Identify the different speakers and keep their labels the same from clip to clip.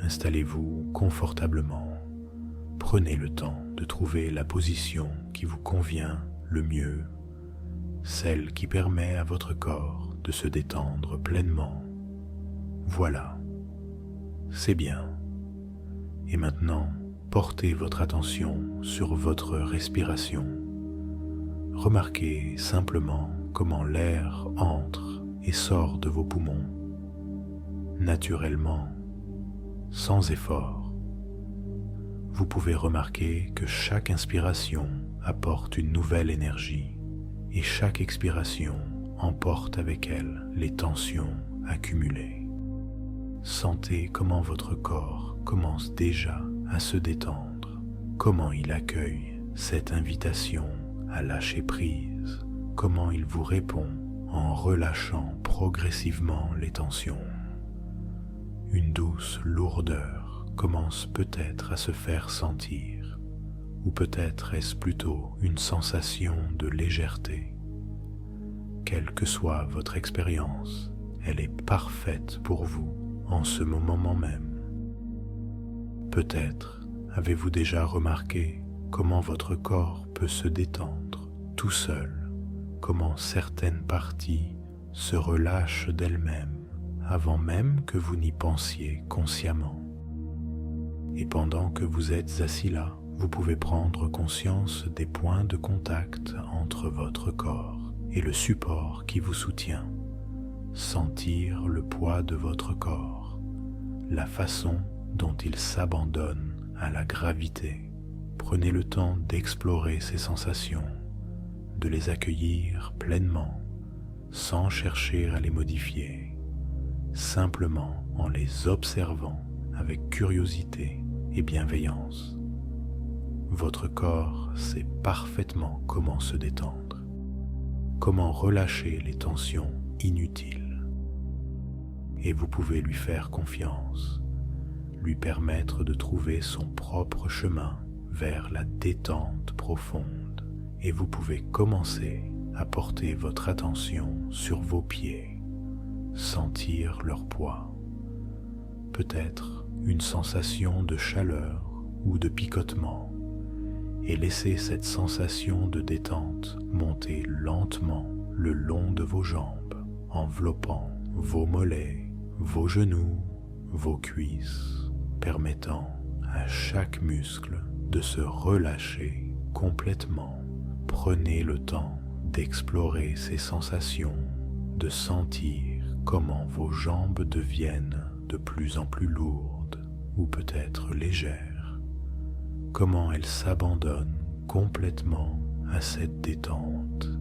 Speaker 1: Installez-vous confortablement. Prenez le temps de trouver la position qui vous convient le mieux, celle qui permet à votre corps de se détendre pleinement. Voilà, c'est bien. Et maintenant, portez votre attention sur votre respiration. Remarquez simplement comment l'air entre et sort de vos poumons, naturellement, sans effort. Vous pouvez remarquer que chaque inspiration apporte une nouvelle énergie et chaque expiration emporte avec elle les tensions accumulées. Sentez comment votre corps commence déjà à se détendre, comment il accueille cette invitation à lâcher prise, comment il vous répond en relâchant progressivement les tensions. Une douce lourdeur commence peut-être à se faire sentir, ou peut-être est-ce plutôt une sensation de légèreté. Quelle que soit votre expérience, elle est parfaite pour vous en ce moment même. Peut-être avez-vous déjà remarqué comment votre corps peut se détendre tout seul, comment certaines parties se relâchent d'elles-mêmes avant même que vous n'y pensiez consciemment. Et pendant que vous êtes assis là, vous pouvez prendre conscience des points de contact entre votre corps et le support qui vous soutient. Sentir le poids de votre corps, la façon dont il s'abandonne à la gravité. Prenez le temps d'explorer ces sensations, de les accueillir pleinement, sans chercher à les modifier, simplement en les observant avec curiosité et bienveillance. Votre corps sait parfaitement comment se détendre, comment relâcher les tensions inutiles. Et vous pouvez lui faire confiance, lui permettre de trouver son propre chemin vers la détente profonde. Et vous pouvez commencer à porter votre attention sur vos pieds, sentir leur poids, peut-être une sensation de chaleur ou de picotement, et laisser cette sensation de détente monter lentement le long de vos jambes, enveloppant vos mollets, vos genoux, vos cuisses, permettant à chaque muscle de se relâcher complètement. Prenez le temps d'explorer ces sensations, de sentir comment vos jambes deviennent de plus en plus lourdes ou peut-être légères, comment elles s'abandonnent complètement à cette détente.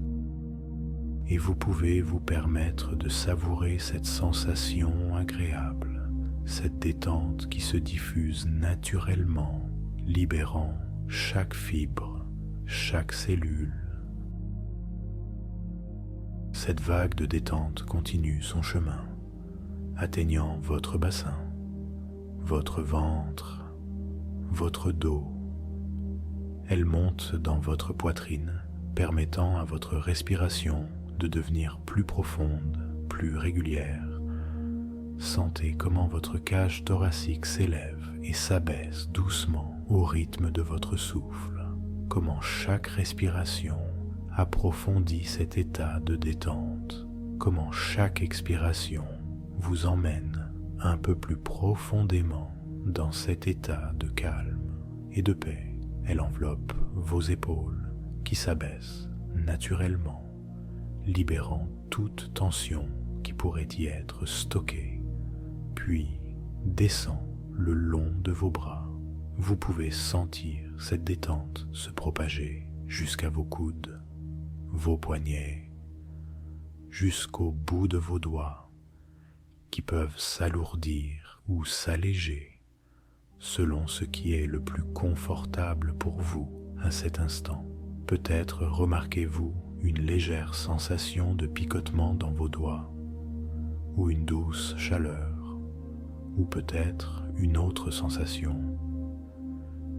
Speaker 1: Et vous pouvez vous permettre de savourer cette sensation agréable, cette détente qui se diffuse naturellement, libérant chaque fibre, chaque cellule. Cette vague de détente continue son chemin, atteignant votre bassin, votre ventre, votre dos. Elle monte dans votre poitrine, permettant à votre respiration de devenir plus profonde, plus régulière. Sentez comment votre cage thoracique s'élève et s'abaisse doucement au rythme de votre souffle, comment chaque respiration approfondit cet état de détente, comment chaque expiration vous emmène un peu plus profondément dans cet état de calme et de paix. Elle enveloppe vos épaules qui s'abaissent naturellement, libérant toute tension qui pourrait y être stockée, puis descend le long de vos bras. Vous pouvez sentir cette détente se propager jusqu'à vos coudes, vos poignets, jusqu'au bout de vos doigts, qui peuvent s'alourdir ou s'alléger selon ce qui est le plus confortable pour vous à cet instant. Peut-être remarquez-vous une légère sensation de picotement dans vos doigts, ou une douce chaleur, ou peut-être une autre sensation.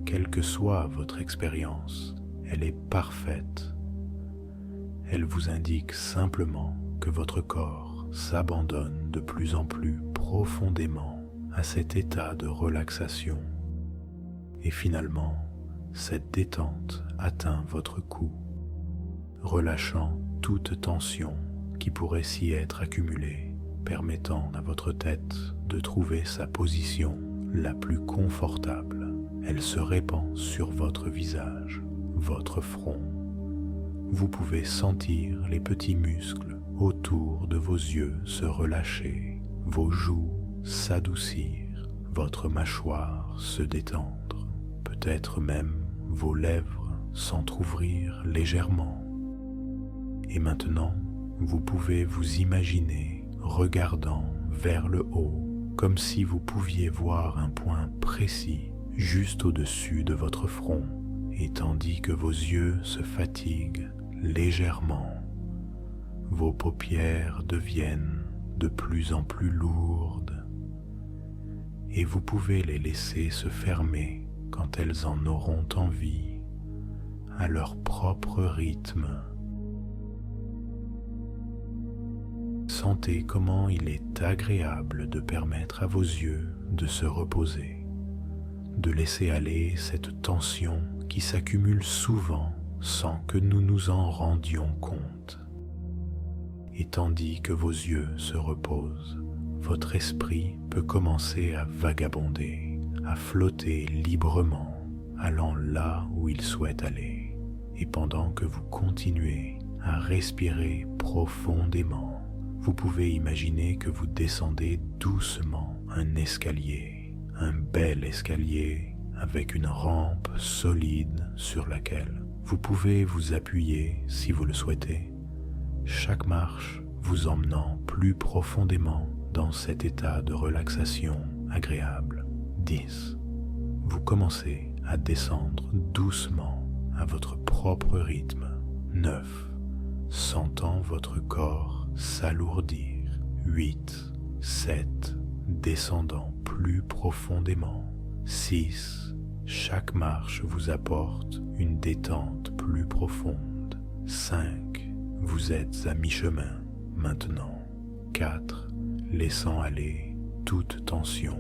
Speaker 1: Quelle que soit votre expérience, elle est parfaite. Elle vous indique simplement que votre corps s'abandonne de plus en plus profondément à cet état de relaxation. Et finalement, cette détente atteint votre cou, relâchant toute tension qui pourrait s'y être accumulée, permettant à votre tête de trouver sa position la plus confortable. Elle se répand sur votre visage, votre front. Vous pouvez sentir les petits muscles autour de vos yeux se relâcher, vos joues s'adoucir, votre mâchoire se détendre, peut-être même vos lèvres s'entr'ouvrir légèrement. Et maintenant, vous pouvez vous imaginer regardant vers le haut, comme si vous pouviez voir un point précis juste au-dessus de votre front, et tandis que vos yeux se fatiguent légèrement, vos paupières deviennent de plus en plus lourdes, et vous pouvez les laisser se fermer quand elles en auront envie, à leur propre rythme. Sentez comment il est agréable de permettre à vos yeux de se reposer, de laisser aller cette tension qui s'accumule souvent sans que nous nous en rendions compte. Et tandis que vos yeux se reposent, votre esprit peut commencer à vagabonder, à flotter librement, allant là où il souhaite aller. Et pendant que vous continuez à respirer profondément, vous pouvez imaginer que vous descendez doucement un escalier, un bel escalier avec une rampe solide sur laquelle vous pouvez vous appuyer si vous le souhaitez, chaque marche vous emmenant plus profondément dans cet état de relaxation agréable. 10. Vous commencez à descendre doucement à votre propre rythme. 9. Sentant votre corps s'alourdir. 8. 7. Descendant plus profondément. 6. Chaque marche vous apporte une détente plus profonde. 5. Vous êtes à mi-chemin maintenant. 4. Laissant aller toute tension.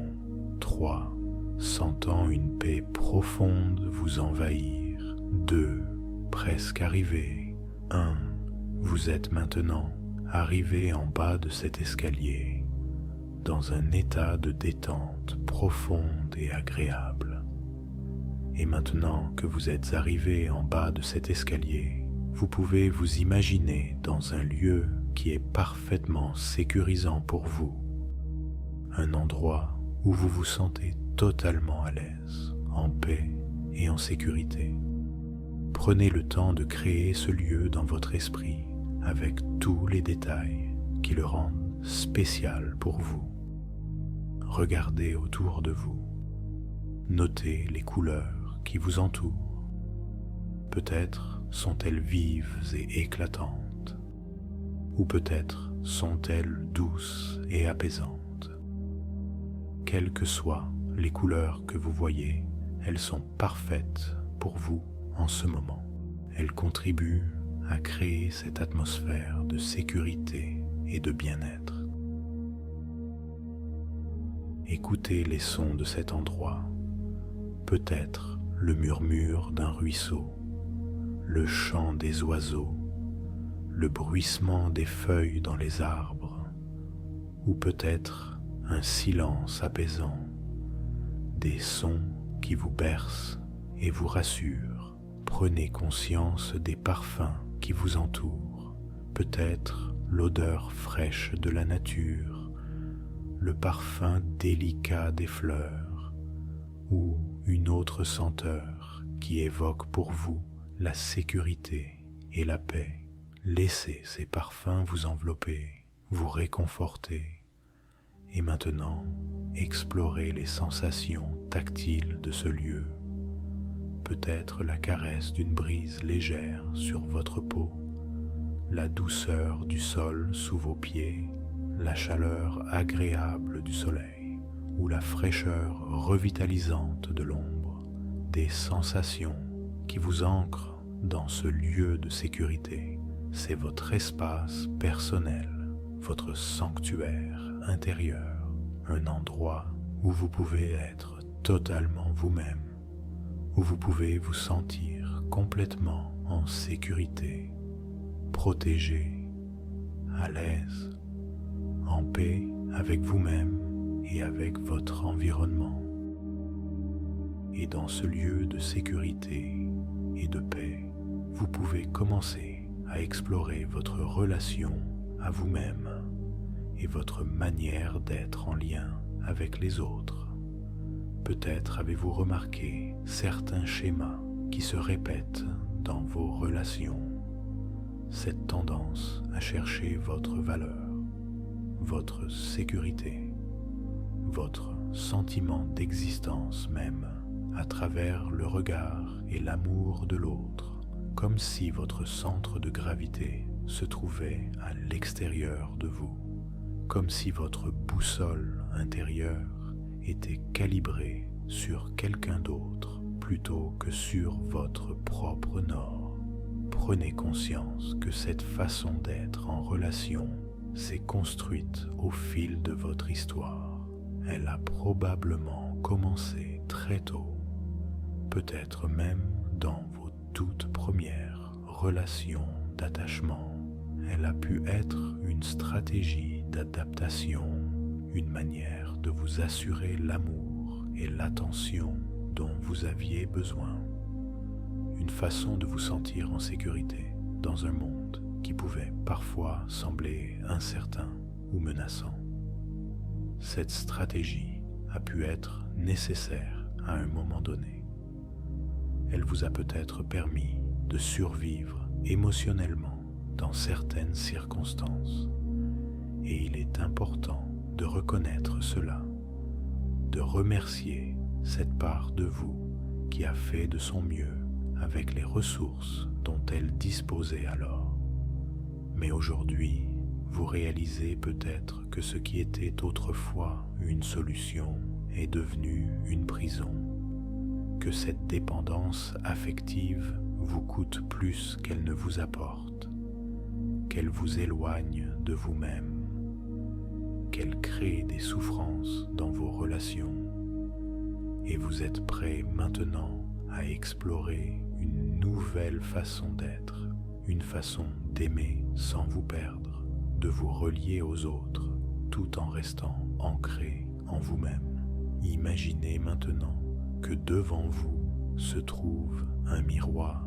Speaker 1: 3. Sentant une paix profonde vous envahir. 2. Presque arrivé. 1. Vous êtes maintenant arrivé en bas de cet escalier, dans un état de détente profonde et agréable. Et maintenant que vous êtes arrivé en bas de cet escalier, vous pouvez vous imaginer dans un lieu qui est parfaitement sécurisant pour vous, un endroit où vous vous sentez totalement à l'aise, en paix et en sécurité. Prenez le temps de créer ce lieu dans votre esprit avec tous les détails qui le rendent spécial pour vous. Regardez autour de vous. Notez les couleurs qui vous entourent. Peut-être sont-elles vives et éclatantes, ou peut-être sont-elles douces et apaisantes. Quelles que soient les couleurs que vous voyez, elles sont parfaites pour vous en ce moment. Elles contribuent à créer cette atmosphère de sécurité et de bien-être. Écoutez les sons de cet endroit, peut-être le murmure d'un ruisseau, le chant des oiseaux, le bruissement des feuilles dans les arbres, ou peut-être un silence apaisant, des sons qui vous bercent et vous rassurent. Prenez conscience des parfums qui vous entourent, peut-être l'odeur fraîche de la nature, le parfum délicat des fleurs, ou une autre senteur qui évoque pour vous la sécurité et la paix. Laissez ces parfums vous envelopper, vous réconforter, et maintenant explorez les sensations tactiles de ce lieu. Peut-être la caresse d'une brise légère sur votre peau, la douceur du sol sous vos pieds, la chaleur agréable du soleil ou la fraîcheur revitalisante de l'ombre, des sensations qui vous ancrent dans ce lieu de sécurité. C'est votre espace personnel, votre sanctuaire intérieur, un endroit où vous pouvez être totalement vous-même, où vous pouvez vous sentir complètement en sécurité, protégé, à l'aise, en paix avec vous-même et avec votre environnement. Et dans ce lieu de sécurité et de paix, vous pouvez commencer à explorer votre relation à vous-même et votre manière d'être en lien avec les autres. Peut-être avez-vous remarqué certains schémas qui se répètent dans vos relations. Cette tendance à chercher votre valeur, votre sécurité, votre sentiment d'existence même à travers le regard et l'amour de l'autre, comme si votre centre de gravité se trouvait à l'extérieur de vous, comme si votre boussole intérieure était calibrée sur quelqu'un d'autre plutôt que sur votre propre nord. Prenez conscience que cette façon d'être en relation s'est construite au fil de votre histoire. Elle a probablement commencé très tôt, peut-être même dans vos toutes premières relations d'attachement. Elle a pu être une stratégie d'adaptation, une manière de vous assurer l'amour et l'attention dont vous aviez besoin, une façon de vous sentir en sécurité dans un monde qui pouvait parfois sembler incertain ou menaçant. Cette stratégie a pu être nécessaire à un moment donné. Elle vous a peut-être permis de survivre émotionnellement dans certaines circonstances. Et il est important de reconnaître cela, de remercier cette part de vous qui a fait de son mieux avec les ressources dont elle disposait alors. Mais aujourd'hui, vous réalisez peut-être que ce qui était autrefois une solution est devenu une prison, que cette dépendance affective vous coûte plus qu'elle ne vous apporte, qu'elle vous éloigne de vous-même, qu'elle crée des souffrances dans vos relations, et vous êtes prêt maintenant à explorer une nouvelle façon d'être, une façon d'aimer sans vous perdre, de vous relier aux autres tout en restant ancré en vous-même. Imaginez maintenant que devant vous se trouve un miroir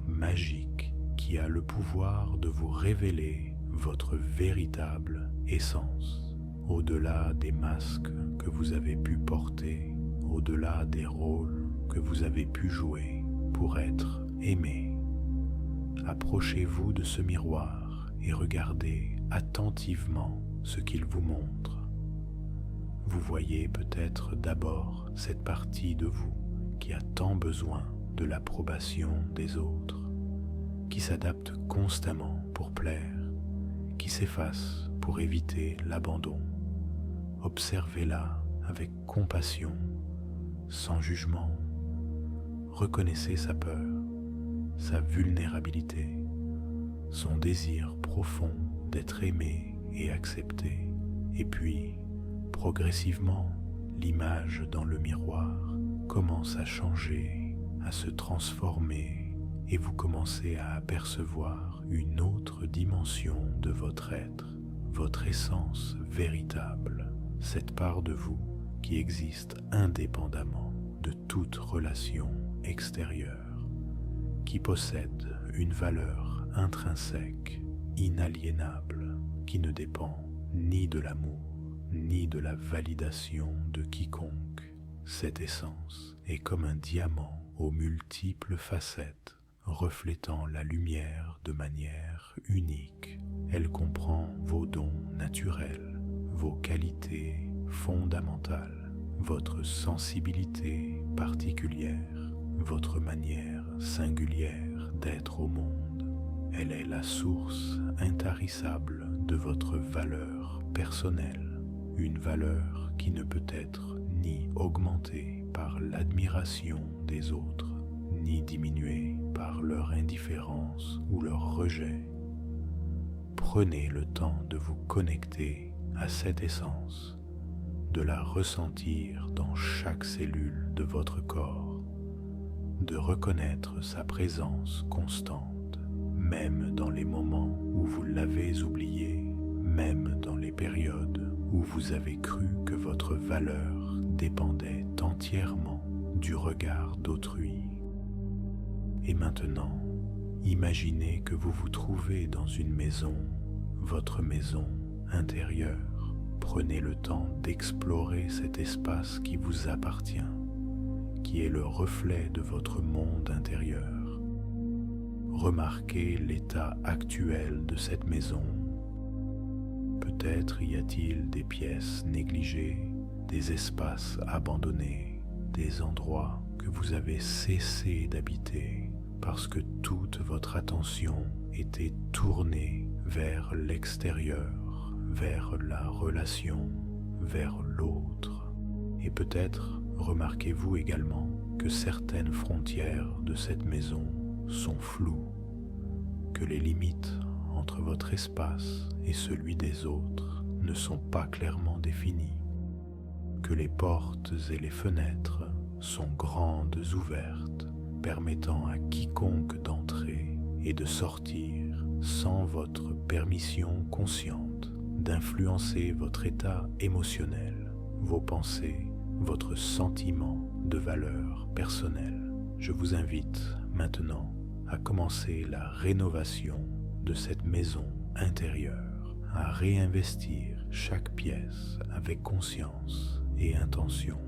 Speaker 1: magique qui a le pouvoir de vous révéler votre véritable essence, au-delà des masques que vous avez pu porter, au-delà des rôles que vous avez pu jouer pour être aimé. Approchez-vous de ce miroir et regardez attentivement ce qu'il vous montre. Vous voyez peut-être d'abord cette partie de vous qui a tant besoin de l'approbation des autres, qui s'adapte constamment pour plaire, qui s'efface pour éviter l'abandon. Observez-la avec compassion, sans jugement. Reconnaissez sa peur, sa vulnérabilité, son désir profond d'être aimé et accepté. Et puis, progressivement, l'image dans le miroir commence à changer, à se transformer, et vous commencez à apercevoir une autre dimension de votre être, votre essence véritable, cette part de vous qui existe indépendamment de toute relation extérieure, qui possède une valeur intrinsèque, inaliénable, qui ne dépend ni de l'amour, ni de la validation de quiconque. Cette essence est comme un diamant aux multiples facettes, reflétant la lumière de manière unique. Elle comprend vos dons naturels, vos qualités fondamentales, votre sensibilité particulière, votre manière singulière d'être au monde. Elle est la source intarissable de votre valeur personnelle, une valeur qui ne peut être ni augmentée par l'admiration des autres, ni diminuée par leur indifférence ou leur rejet. Prenez le temps de vous connecter à cette essence, de la ressentir dans chaque cellule de votre corps, de reconnaître sa présence constante, même dans les moments où vous l'avez oublié, même dans les périodes où vous avez cru que votre valeur dépendait entièrement du regard d'autrui. Et maintenant, imaginez que vous vous trouvez dans une maison, votre maison intérieure. Prenez le temps d'explorer cet espace qui vous appartient, qui est le reflet de votre monde intérieur. Remarquez l'état actuel de cette maison. Peut-être y a-t-il des pièces négligées, des espaces abandonnés, des endroits que vous avez cessé d'habiter parce que toute votre attention était tournée vers l'extérieur, vers la relation, vers l'autre. Et peut-être remarquez-vous également que certaines frontières de cette maison sont floues, que les limites entre votre espace et celui des autres ne sont pas clairement définies, que les portes et les fenêtres sont grandes ouvertes, permettant à quiconque d'entrer et de sortir sans votre permission consciente, d'influencer votre état émotionnel, vos pensées, votre sentiment de valeur personnelle. Je vous invite maintenant à commencer la rénovation de cette maison intérieure, à réinvestir chaque pièce avec conscience et intention,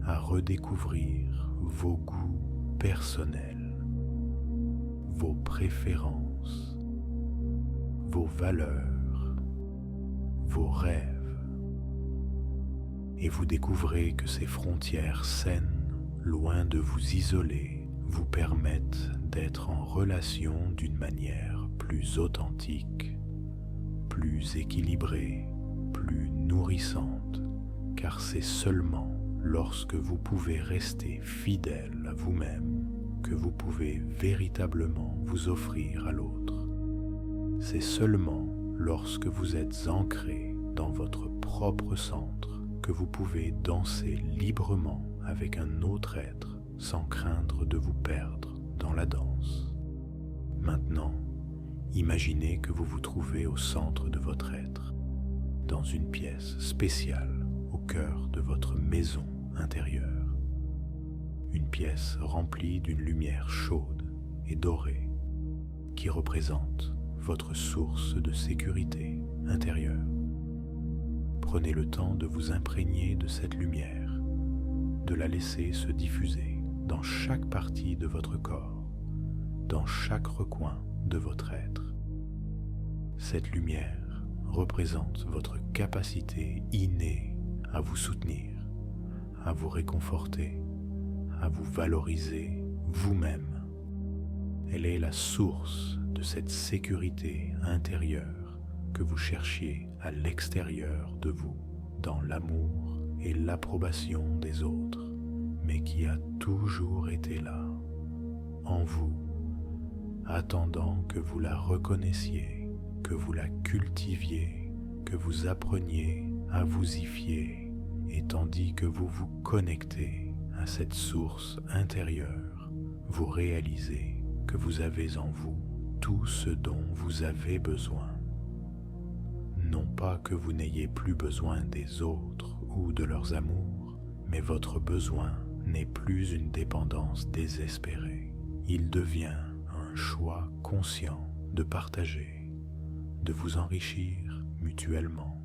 Speaker 1: à redécouvrir vos goûts personnels, vos préférences, vos valeurs, vos rêves. Et vous découvrez que ces frontières saines, loin de vous isoler, vous permettent d'être en relation d'une manière plus authentique, plus équilibrée, plus nourrissante, car c'est seulement lorsque vous pouvez rester fidèle à vous-même que vous pouvez véritablement vous offrir à l'autre. C'est seulement lorsque vous êtes ancré dans votre propre centre que vous pouvez danser librement avec un autre être sans craindre de vous perdre dans la danse. Maintenant, imaginez que vous vous trouvez au centre de votre être, dans une pièce spéciale au cœur de votre maison intérieure. Une pièce remplie d'une lumière chaude et dorée qui représente votre source de sécurité intérieure. Prenez le temps de vous imprégner de cette lumière, de la laisser se diffuser dans chaque partie de votre corps, dans chaque recoin de votre être. Cette lumière représente votre capacité innée à vous soutenir, à vous réconforter, à vous valoriser vous-même. Elle est la source de cette sécurité intérieure que vous cherchiez à l'extérieur de vous, dans l'amour et l'approbation des autres, mais qui a toujours été là, en vous, attendant que vous la reconnaissiez, que vous la cultiviez, que vous appreniez à vous y fier, et tandis que vous vous connectez à cette source intérieure, vous réalisez que vous avez en vous tout ce dont vous avez besoin. Non pas que vous n'ayez plus besoin des autres ou de leurs amours, mais votre besoin n'est plus une dépendance désespérée. Il devient un choix conscient de partager, de vous enrichir mutuellement,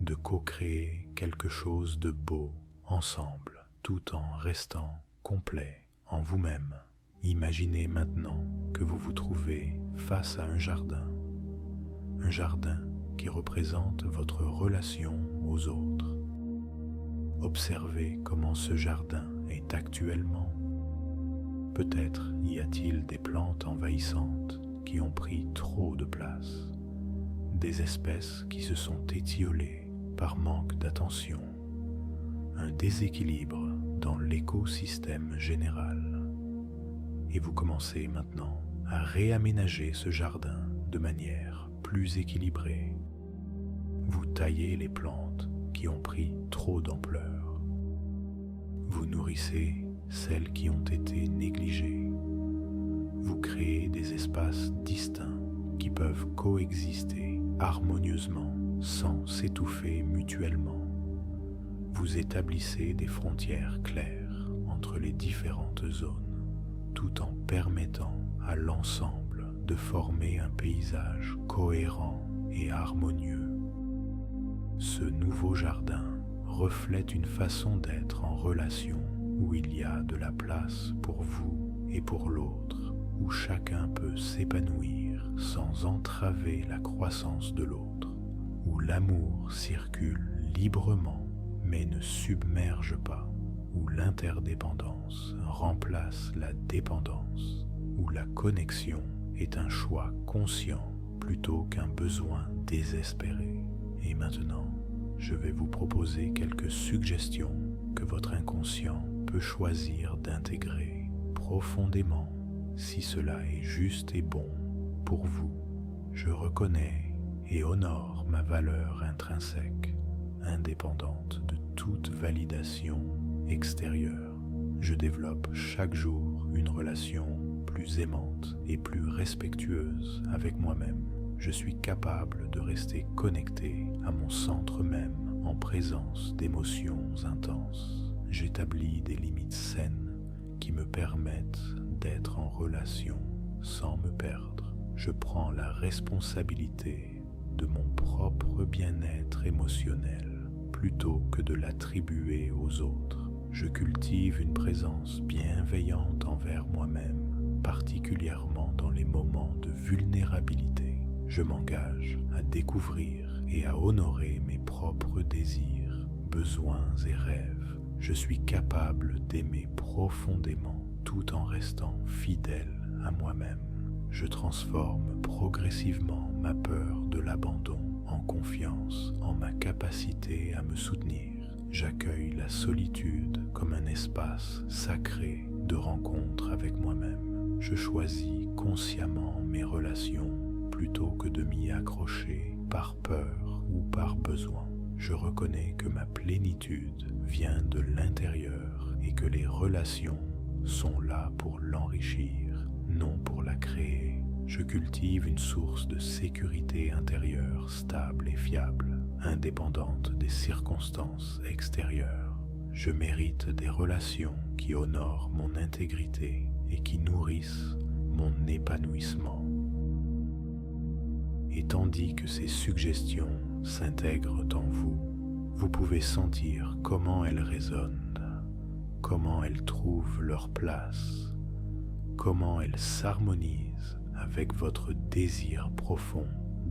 Speaker 1: de co-créer quelque chose de beau ensemble, tout en restant complet en vous-même. Imaginez maintenant que vous vous trouvez face à un jardin qui représente votre relation aux autres. Observez comment ce jardin est actuellement. Peut-être y a-t-il des plantes envahissantes qui ont pris trop de place, des espèces qui se sont étiolées par manque d'attention, un déséquilibre dans l'écosystème général. Et vous commencez maintenant à réaménager ce jardin de manière plus équilibrée. Vous taillez les plantes qui ont pris trop d'ampleur. Vous nourrissez celles qui ont été négligées. Vous créez des espaces distincts qui peuvent coexister harmonieusement sans s'étouffer mutuellement. Vous établissez des frontières claires entre les différentes zones, tout en permettant à l'ensemble de former un paysage cohérent et harmonieux. Ce nouveau jardin reflète une façon d'être en relation où il y a de la place pour vous et pour l'autre, où chacun peut s'épanouir sans entraver la croissance de l'autre, où l'amour circule librement mais ne submerge pas, où l'interdépendance remplace la dépendance, où la connexion est un choix conscient plutôt qu'un besoin désespéré. Et maintenant, je vais vous proposer quelques suggestions que votre inconscient peut choisir d'intégrer profondément si cela est juste et bon pour vous. Je reconnais et honore ma valeur intrinsèque, indépendante de toute validation extérieure. Je développe chaque jour une relation plus aimante et plus respectueuse avec moi-même. Je suis capable de rester connecté à mon centre même en présence d'émotions intenses. J'établis des limites saines qui me permettent d'être en relation sans me perdre. Je prends la responsabilité de mon propre bien-être émotionnel plutôt que de l'attribuer aux autres. Je cultive une présence bienveillante envers moi-même, particulièrement dans les moments de vulnérabilité. Je m'engage à découvrir et à honorer mes propres désirs, besoins et rêves. Je suis capable d'aimer profondément tout en restant fidèle à moi-même. Je transforme progressivement ma peur de l'abandon en confiance en ma capacité à me soutenir. J'accueille la solitude comme un espace sacré de rencontre avec moi-même. Je choisis consciemment mes relations plutôt que de m'y accrocher par peur ou par besoin. Je reconnais que ma plénitude vient de l'intérieur et que les relations sont là pour l'enrichir, non pour la créer. Je cultive une source de sécurité intérieure stable et fiable, indépendante des circonstances extérieures. Je mérite des relations qui honorent mon intégrité et qui nourrissent mon épanouissement. Et tandis que ces suggestions s'intègrent en vous, vous pouvez sentir comment elles résonnent, comment elles trouvent leur place, comment elles s'harmonisent avec votre désir profond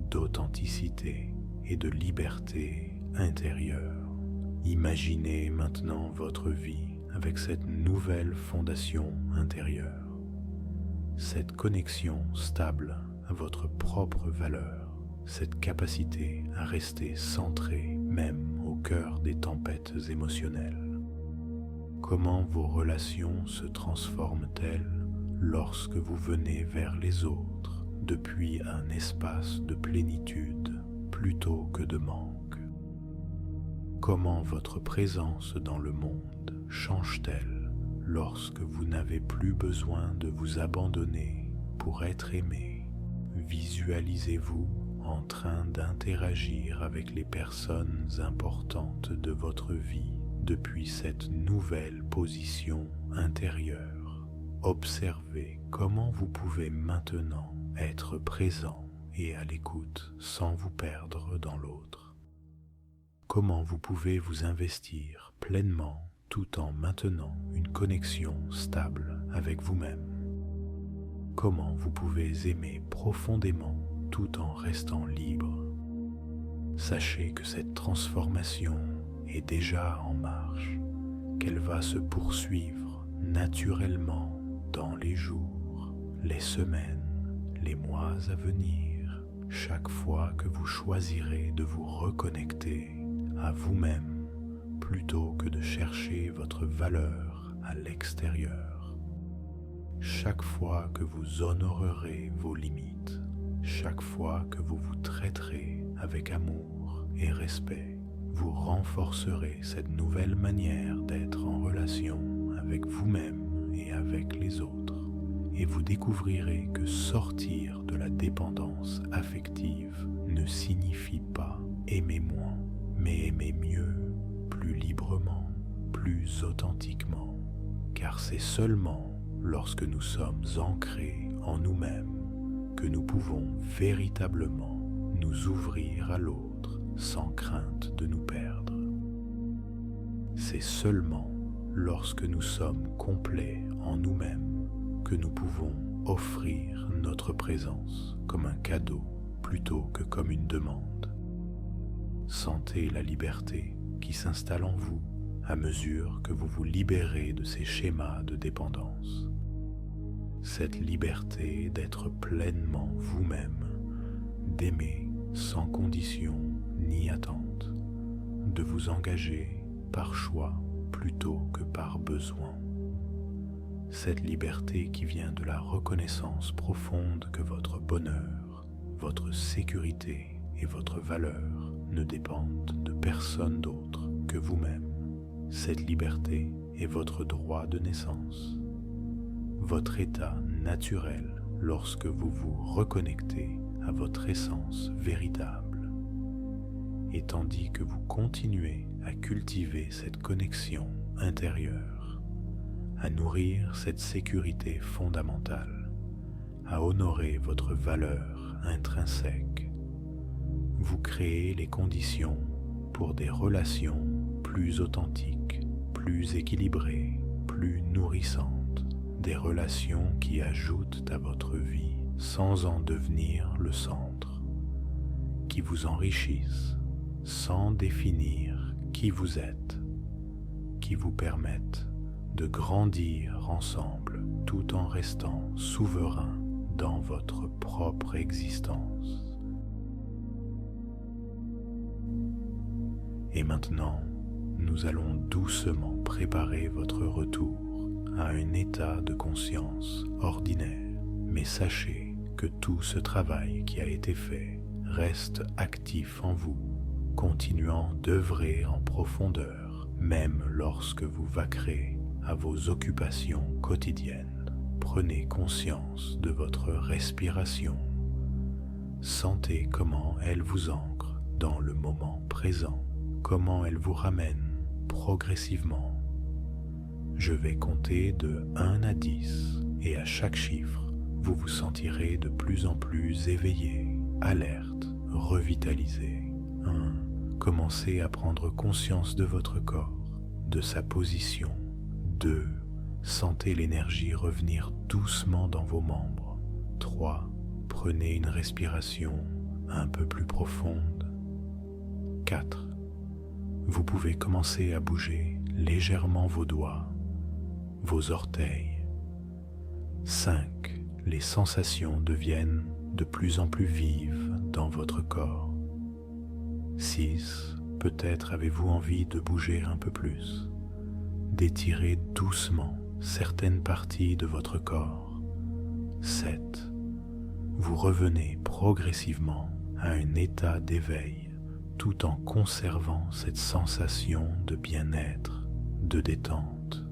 Speaker 1: d'authenticité et de liberté intérieure. Imaginez maintenant votre vie avec cette nouvelle fondation intérieure, cette connexion stable à votre propre valeur, cette capacité à rester centré même au cœur des tempêtes émotionnelles. Comment vos relations se transforment-elles lorsque vous venez vers les autres depuis un espace de plénitude plutôt que de manque? Comment votre présence dans le monde change-t-elle lorsque vous n'avez plus besoin de vous abandonner pour être aimé? Visualisez-vous en train d'interagir avec les personnes importantes de votre vie depuis cette nouvelle position intérieure. Observez comment vous pouvez maintenant être présent et à l'écoute sans vous perdre dans l'autre. Comment vous pouvez vous investir pleinement tout en maintenant une connexion stable avec vous-même. Comment vous pouvez aimer profondément tout en restant libre. Sachez que cette transformation est déjà en marche, qu'elle va se poursuivre naturellement dans les jours, les semaines, les mois à venir, chaque fois que vous choisirez de vous reconnecter à vous-même plutôt que de chercher votre valeur à l'extérieur. Chaque fois que vous honorerez vos limites, chaque fois que vous vous traiterez avec amour et respect, vous renforcerez cette nouvelle manière d'être en relation avec vous-même et avec les autres. Et vous découvrirez que sortir de la dépendance affective ne signifie pas aimer moins, mais aimer mieux, plus librement, plus authentiquement. Car c'est seulement lorsque nous sommes ancrés en nous-mêmes que nous pouvons véritablement nous ouvrir à l'autre sans crainte de nous perdre. C'est seulement lorsque nous sommes complets en nous-mêmes que nous pouvons offrir notre présence comme un cadeau plutôt que comme une demande. Sentez la liberté qui s'installe en vous à mesure que vous vous libérez de ces schémas de dépendance. Cette liberté d'être pleinement vous-même, d'aimer sans condition ni attente, de vous engager par choix plutôt que par besoin. Cette liberté qui vient de la reconnaissance profonde que votre bonheur, votre sécurité et votre valeur ne dépendent de personne d'autre que vous-même. Cette liberté est votre droit de naissance, votre état naturel lorsque vous vous reconnectez à votre essence véritable. Et tandis que vous continuez à cultiver cette connexion intérieure, à nourrir cette sécurité fondamentale, à honorer votre valeur intrinsèque, vous créez les conditions pour des relations plus authentiques, plus équilibrées, plus nourrissantes, des relations qui ajoutent à votre vie sans en devenir le centre, qui vous enrichissent sans définir qui vous êtes, qui vous permettent de grandir ensemble tout en restant souverain dans votre propre existence. Et maintenant, nous allons doucement préparer votre retour à un état de conscience ordinaire. Mais sachez que tout ce travail qui a été fait reste actif en vous, continuant d'œuvrer en profondeur, même lorsque vous vaquerez à vos occupations quotidiennes. Prenez conscience de votre respiration. Sentez comment elle vous ancre dans le moment présent, comment elle vous ramène progressivement. Je vais compter de 1 à 10 et à chaque chiffre, vous vous sentirez de plus en plus éveillé, alerte, revitalisé. 1. Commencez à prendre conscience de votre corps, de sa position. 2. Sentez l'énergie revenir doucement dans vos membres. 3. Prenez une respiration un peu plus profonde. 4. Vous pouvez commencer à bouger légèrement vos doigts, vos orteils. 5. Les sensations deviennent de plus en plus vives dans votre corps. 6. Peut-être avez-vous envie de bouger un peu plus, d'étirer doucement certaines parties de votre corps. 7. Vous revenez progressivement à un état d'éveil tout en conservant cette sensation de bien-être, de détente.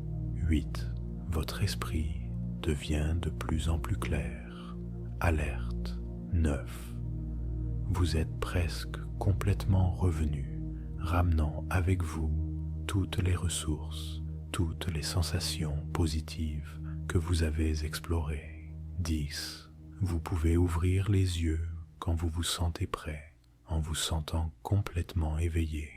Speaker 1: 8. Votre esprit devient de plus en plus clair, alerte. 9. Vous êtes presque complètement revenu, ramenant avec vous toutes les ressources, toutes les sensations positives que vous avez explorées. 10. Vous pouvez ouvrir les yeux quand vous vous sentez prêt, en vous sentant complètement éveillé,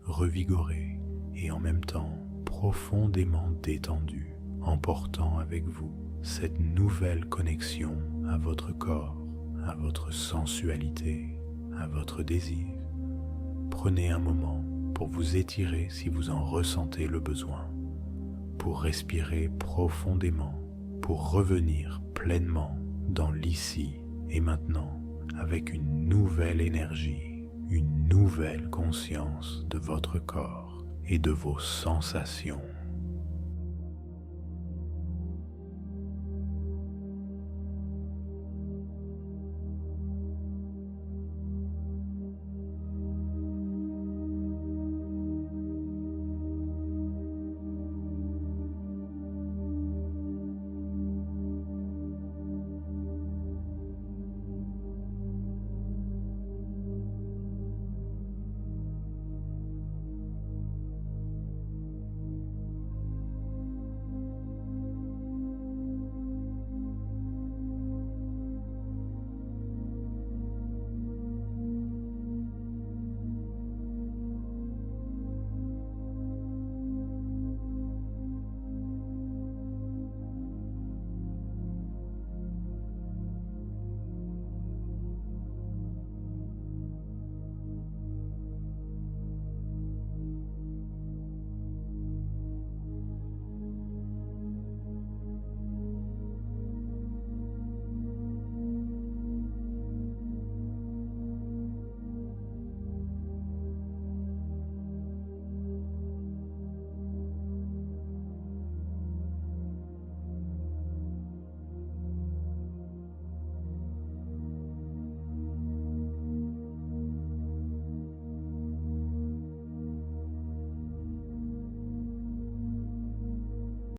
Speaker 1: revigoré et en même temps profondément détendu, emportant avec vous cette nouvelle connexion à votre corps, à votre sensualité, à votre désir. Prenez un moment pour vous étirer si vous en ressentez le besoin, pour respirer profondément, pour revenir pleinement dans l'ici et maintenant avec une nouvelle énergie, une nouvelle conscience de votre corps et de vos sensations.